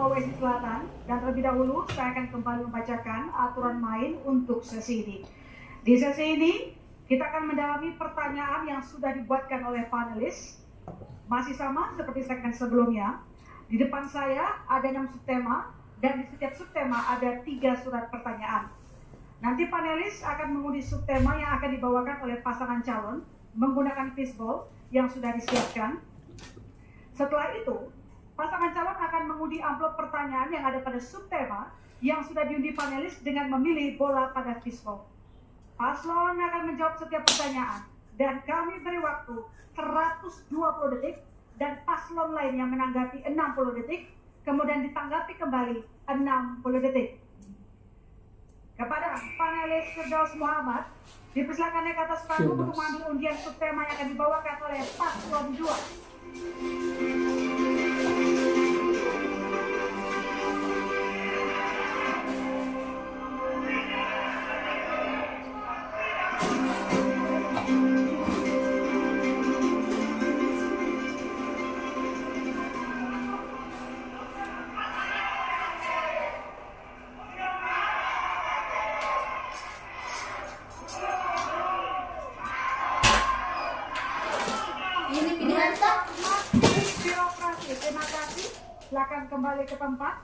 Sulawesi Selatan. Dan terlebih dahulu saya akan kembali membacakan aturan main untuk sesi ini. Di sesi ini kita akan mendalami pertanyaan yang sudah dibuatkan oleh panelis. Masih sama seperti segmen sebelumnya. Di depan saya ada 6 subtema dan di setiap subtema ada 3 surat pertanyaan. Nanti panelis akan mengundi subtema yang akan dibawakan oleh pasangan calon menggunakan fishbowl yang sudah disiapkan. Setelah itu, pasangan calon akan mengundi amplop pertanyaan yang ada pada subtema yang sudah diundi panelis dengan memilih bola pada fishbowl. Paslon akan menjawab setiap pertanyaan dan kami beri waktu 120 detik dan paslon lain yang menanggapi 60 detik, kemudian ditanggapi kembali 60 detik. Kepada panelis Firdaus Muhammad, dipersilakan naik ke atas panggung untuk mengambil undian subtema yang akan dibawakan oleh paslon 2. Terima kasih. Silakan kembali ke tempat.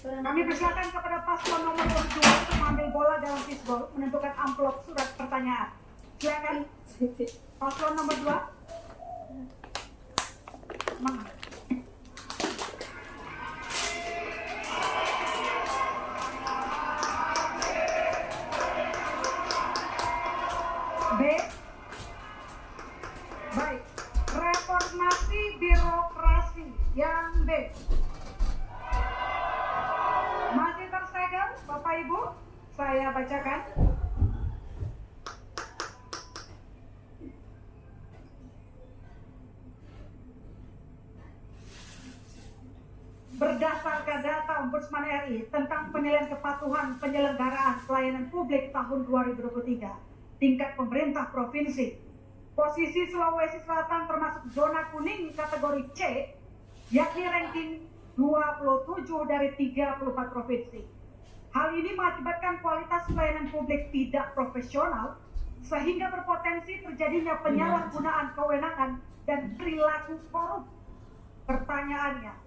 Kami persilakan kepada paslon nomor 2 untuk mengambil bola dalam fishbowl, menentukan amplop surat pertanyaan. Silakan paslon nomor 2. Semangat. B. Baik. Reformasi birokrasi yang B. Masih tersegel, Bapak Ibu? Saya bacakan. Berdasarkan data Ombudsman RI tentang penilaian kepatuhan penyelenggaraan pelayanan publik tahun 2023, tingkat pemerintah provinsi, posisi Sulawesi Selatan termasuk zona kuning kategori C, yakni ranking 27 dari 34 provinsi. Hal ini mengakibatkan kualitas pelayanan publik tidak profesional, sehingga berpotensi terjadinya penyalahgunaan kewenangan dan perilaku korup. Pertanyaannya,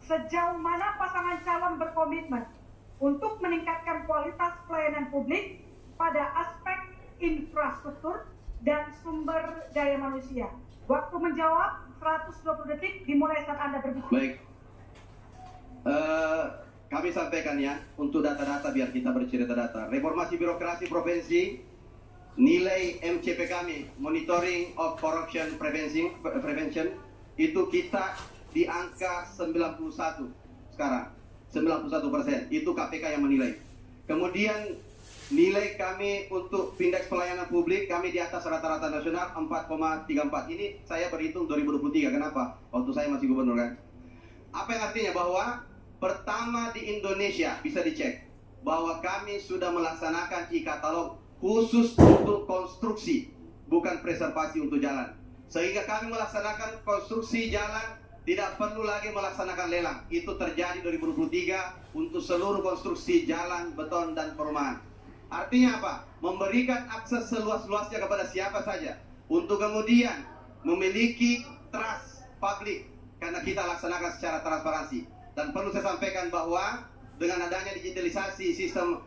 sejauh mana pasangan calon berkomitmen untuk meningkatkan kualitas pelayanan publik pada aspek infrastruktur dan sumber daya manusia? Waktu menjawab 120 detik dimulai saat Anda berbicara. Baik, kami sampaikan ya untuk data-data biar kita bercerita data. Reformasi birokrasi provinsi, nilai MCP kami, Monitoring of Corruption Prevention, itu kita di angka 91 sekarang, 91%. Itu KPK yang menilai. Kemudian nilai kami untuk indeks pelayanan publik kami di atas rata-rata nasional 4,34. Ini saya berhitung 2023. Kenapa? Waktu saya masih gubernur kan. Apa yang artinya bahwa pertama di Indonesia bisa dicek bahwa kami sudah melaksanakan e-katalog khusus untuk konstruksi, bukan preservasi untuk jalan. Sehingga kami melaksanakan konstruksi jalan tidak perlu lagi melaksanakan lelang. Itu terjadi 2023 untuk seluruh konstruksi jalan, beton dan perumahan. Artinya apa? Memberikan akses seluas-luasnya kepada siapa saja untuk kemudian memiliki trust publik karena kita laksanakan secara transparansi. Dan perlu saya sampaikan bahwa dengan adanya digitalisasi sistem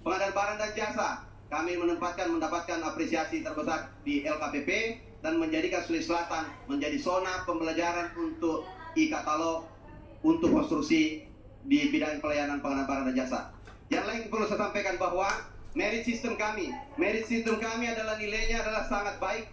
pengadaan barang dan jasa, kami mendapatkan apresiasi terbesar di LKPP dan menjadikan Sulawesi Selatan menjadi zona pembelajaran untuk e-katalog untuk konstruksi di bidang pelayanan pengadaan barang dan jasa. Yang lain perlu saya sampaikan bahwa merit system kami adalah nilainya adalah sangat baik.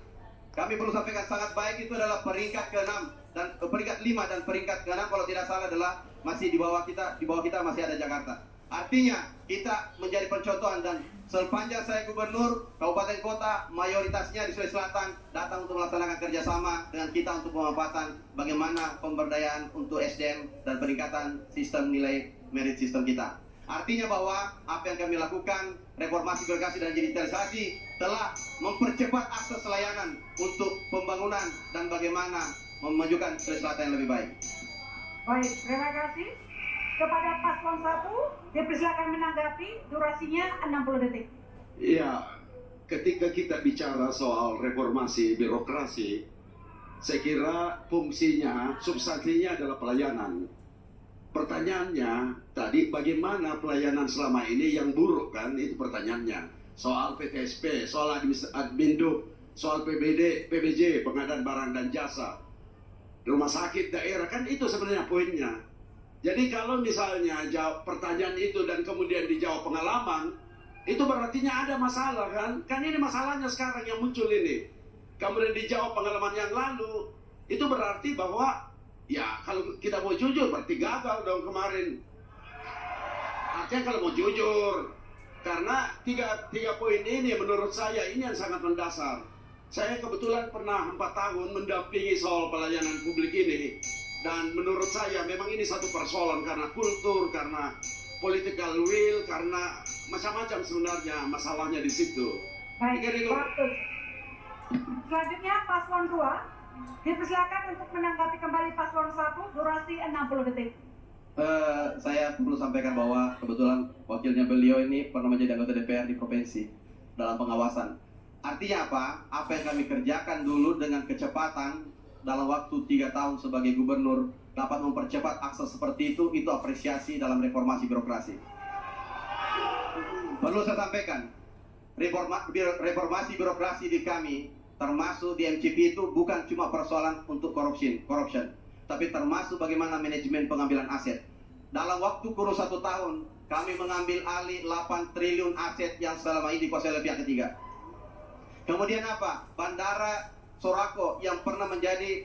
Kami perlu sampaikan sangat baik itu adalah peringkat ke-6 dan peringkat 5 dan peringkat ke-6 kalau tidak salah adalah masih di bawah kita masih ada Jakarta. Artinya kita menjadi pencontohan dan sepanjang saya gubernur kabupaten kota mayoritasnya di Sulawesi Selatan datang untuk melaksanakan kerjasama dengan kita untuk pemanfaatan bagaimana pemberdayaan untuk SDM dan peningkatan sistem nilai merit system kita. Artinya bahwa apa yang kami lakukan, reformasi birokrasi dan digitalisasi telah mempercepat akses layanan untuk pembangunan dan bagaimana memajukan Sulawesi Selatan yang lebih baik. Baik, terima kasih. Kepada paslon 1, dipersilakan menanggapi, durasinya 60 detik. Ya, ketika kita bicara soal reformasi birokrasi, saya kira fungsinya, substansinya adalah pelayanan. Pertanyaannya tadi, bagaimana pelayanan selama ini yang buruk, kan? Itu pertanyaannya. Soal PTSP, soal Admindo, soal PBD, PBJ, pengadaan barang dan jasa, rumah sakit daerah, kan itu sebenarnya poinnya. Jadi kalau misalnya jawab pertanyaan itu dan kemudian dijawab pengalaman, itu berartinya ada masalah, kan? Kan ini masalahnya sekarang yang muncul ini. Kemudian dijawab pengalaman yang lalu, itu berarti bahwa ya kalau kita mau jujur berarti gagal dong kemarin. Artinya kalau mau jujur, karena tiga poin ini menurut saya ini yang sangat mendasar. Saya kebetulan pernah 4 tahun mendampingi soal pelayanan publik ini, dan menurut saya memang ini satu persoalan karena kultur, karena political will, karena macam-macam sebenarnya masalahnya di situ. Baik, waktu. Selanjutnya paslon 2, dipersilakan untuk menanggapi kembali paslon 1, durasi 60 detik. Saya perlu sampaikan bahwa kebetulan wakilnya beliau ini pernah menjadi anggota DPR di provinsi dalam pengawasan. Artinya apa? Apa yang kami kerjakan dulu dengan kecepatan dalam waktu 3 tahun sebagai gubernur dapat mempercepat akses seperti itu apresiasi dalam reformasi birokrasi. Perlu saya sampaikan, reformasi birokrasi di kami, termasuk di MCP itu bukan cuma persoalan untuk corruption, tapi termasuk bagaimana manajemen pengambilan aset. Dalam waktu kurun 1 tahun, kami mengambil alih 8 triliun aset yang selama ini dikuasai oleh pihak ketiga. Kemudian apa? Bandara Sorako yang pernah menjadi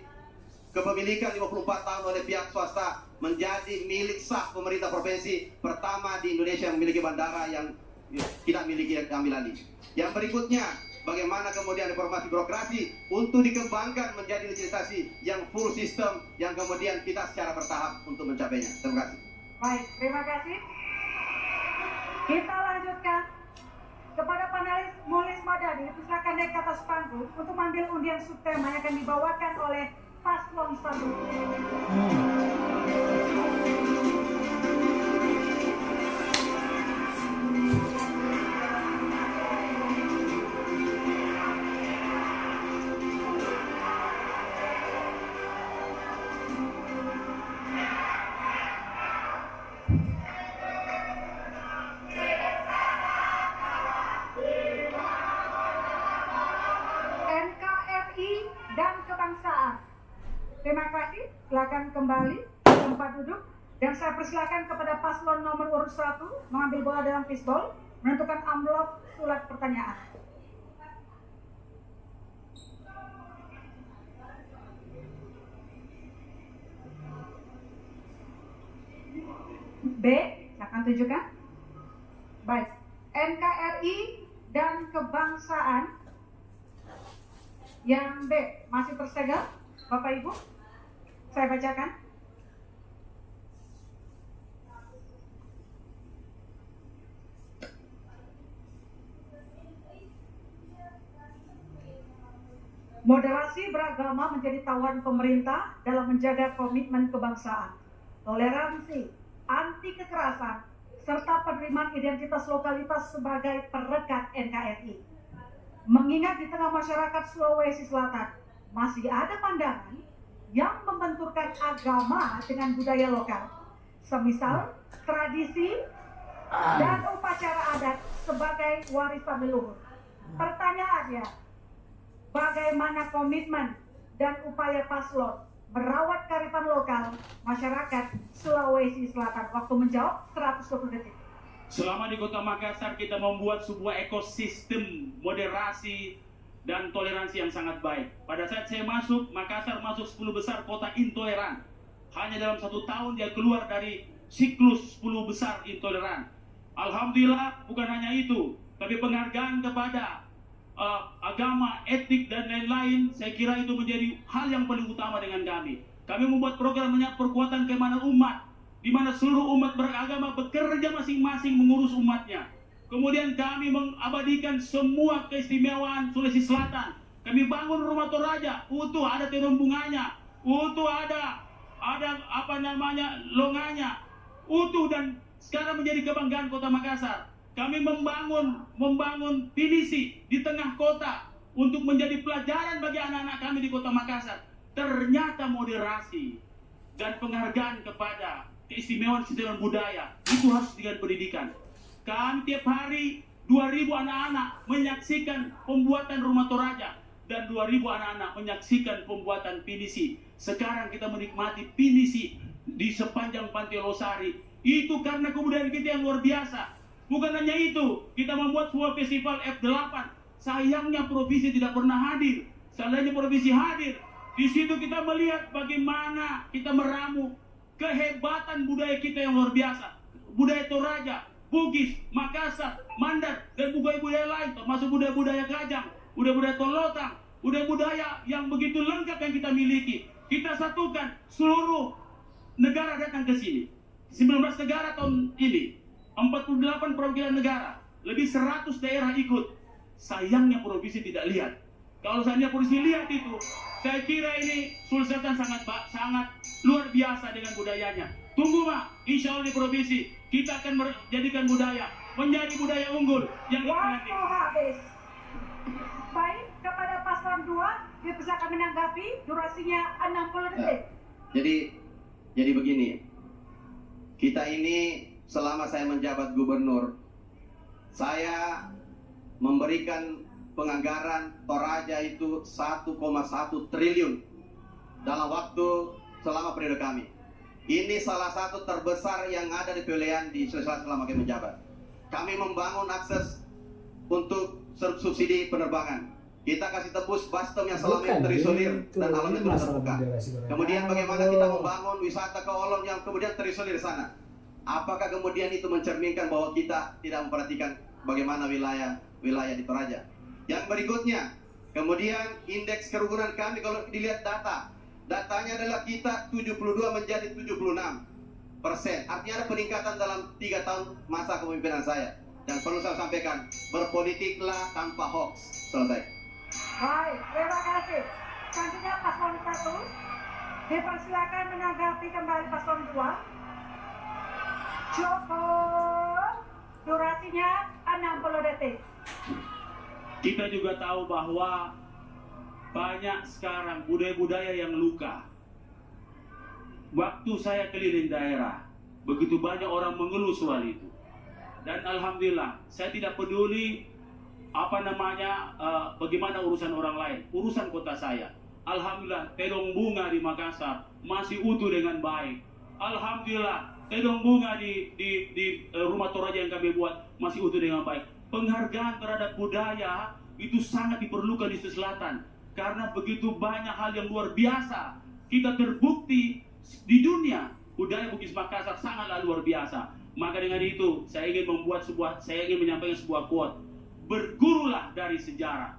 kepemilikan 54 tahun oleh pihak swasta menjadi milik sah pemerintah provinsi pertama di Indonesia yang memiliki bandara yang tidak miliki ambil alih. Yang berikutnya, bagaimana kemudian reformasi birokrasi untuk dikembangkan menjadi legislasi yang full system yang kemudian kita secara bertahap untuk mencapainya. Terima kasih. Baik, terima kasih. Kita lanjutkan kepada panelis Mulis Madani. Silakan naik ke atas panggung untuk mengambil undian subtema yang akan dibawakan oleh paslon 1. Terima kasih, silakan kembali ke tempat duduk dan saya persilakan kepada paslon nomor urut 1 mengambil bola dalam fishbowl, menentukan amplop surat pertanyaan. B, silakan tunjukkan. Baik, NKRI dan kebangsaan. Yang B masih tersegel, Bapak Ibu. Saya bacakan. Moderasi beragama menjadi tawaran pemerintah dalam menjaga komitmen kebangsaan, toleransi, anti kekerasan, serta penerimaan identitas lokalitas sebagai perekat NKRI. Mengingat di tengah masyarakat Sulawesi Selatan masih ada pandangan yang membenturkan agama dengan budaya lokal, semisal tradisi dan upacara adat sebagai warisan leluhur. Pertanyaannya, bagaimana komitmen dan upaya paslon merawat kearifan lokal masyarakat Sulawesi Selatan? Waktu menjawab 120 detik. Selama di Kota Makassar kita membuat sebuah ekosistem moderasi dan toleransi yang sangat baik. Pada saat saya masuk, Makassar masuk 10 besar kota intoleran. Hanya dalam 1 tahun dia keluar dari siklus 10 besar intoleran. Alhamdulillah, bukan hanya itu, tapi penghargaan kepada agama, etik, dan lain-lain, saya kira itu menjadi hal yang paling utama dengan kami. Kami membuat program perkuatan keimanan umat, di mana seluruh umat beragama bekerja masing-masing mengurus umatnya. Kemudian kami mengabadikan semua keistimewaan Sulawesi Selatan. Kami bangun rumah Toraja, utuh ada tenun bunganya, utuh ada ada apa namanya longanya, utuh dan sekarang menjadi kebanggaan Kota Makassar. Kami membangun pinisi di tengah kota untuk menjadi pelajaran bagi anak-anak kami di Kota Makassar. Ternyata moderasi dan penghargaan kepada keistimewaan budaya itu harus dengan pendidikan. Kami tiap hari 2.000 anak-anak menyaksikan pembuatan Rumah Toraja dan 2.000 anak-anak menyaksikan pembuatan pinisi. Sekarang kita menikmati pinisi di sepanjang Pantai Losari. Itu karena kebudayaan kita yang luar biasa. Bukan hanya itu, kita membuat sebuah festival F8. Sayangnya provinsi tidak pernah hadir. Seandainya provinsi hadir, di situ kita melihat bagaimana kita meramu kehebatan budaya kita yang luar biasa. Budaya Toraja, Bugis, Makassar, Mandar, dan budaya-budaya lain, termasuk budaya-budaya Kajang, budaya-budaya Tolotang, budaya-budaya yang begitu lengkap yang kita miliki. Kita satukan seluruh negara datang ke sini. 19 negara tahun ini, 48 perwakilan negara, lebih 100 daerah ikut. Sayangnya provinsi tidak lihat. Kalau seandainya provinsi lihat itu, saya kira ini Sulawesi Selatan sangat luar biasa dengan budayanya. Tunggu Mak, insya Allah di provinsi kita akan menjadikan budaya menjadi budaya unggul yang Waktu habis. Baik, kepada paslon 2 dipersilakan menanggapi, durasinya 60 detik. Jadi begini, kita ini selama saya menjabat gubernur, saya memberikan penganggaran Toraja itu 1,1 triliun dalam waktu selama periode kami. Ini salah satu terbesar yang ada di pilihan di Sulawesi Selatan selama kami menjabat. Kami membangun akses untuk subsidi penerbangan. Kita kasih tebus Bastem yang selama ini terisolir dan alamnya terus terbuka. Kemudian bagaimana kita membangun wisata ke Olon yang kemudian terisolir di sana. Apakah kemudian itu mencerminkan bahwa kita tidak memperhatikan bagaimana wilayah di Toraja? Yang berikutnya, kemudian indeks kerukunan kami kalau dilihat datanya adalah kita 72 menjadi 76%. Artinya ada peningkatan dalam 3 tahun masa kepemimpinan saya. Dan perlu saya sampaikan, berpolitiklah tanpa hoax. Selesai. Baik, terima kasih. Selanjutnya paslon 1 dipersilakan menanggapi kembali paslon 2. Cukup, durasinya 60 detik. Kita juga tahu bahwa banyak sekarang budaya-budaya yang luka. Waktu saya keliling daerah, begitu banyak orang mengeluh soal itu. Dan alhamdulillah, saya tidak peduli bagaimana urusan orang lain, urusan kota saya. Alhamdulillah, Tedong Bunga di Makassar masih utuh dengan baik. Alhamdulillah, Tedong Bunga di Rumah Toraja yang kami buat masih utuh dengan baik. Penghargaan terhadap budaya itu sangat diperlukan di Sulawesi Selatan karena begitu banyak hal yang luar biasa. Kita terbukti di dunia budaya Bugis Makassar sangatlah luar biasa. Maka dengan itu saya ingin menyampaikan sebuah quote. Bergurulah dari sejarah,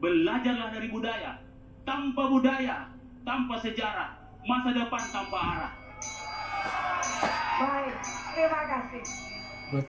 belajarlah dari budaya. Tanpa budaya, tanpa sejarah, masa depan tanpa arah. Baik, terima kasih.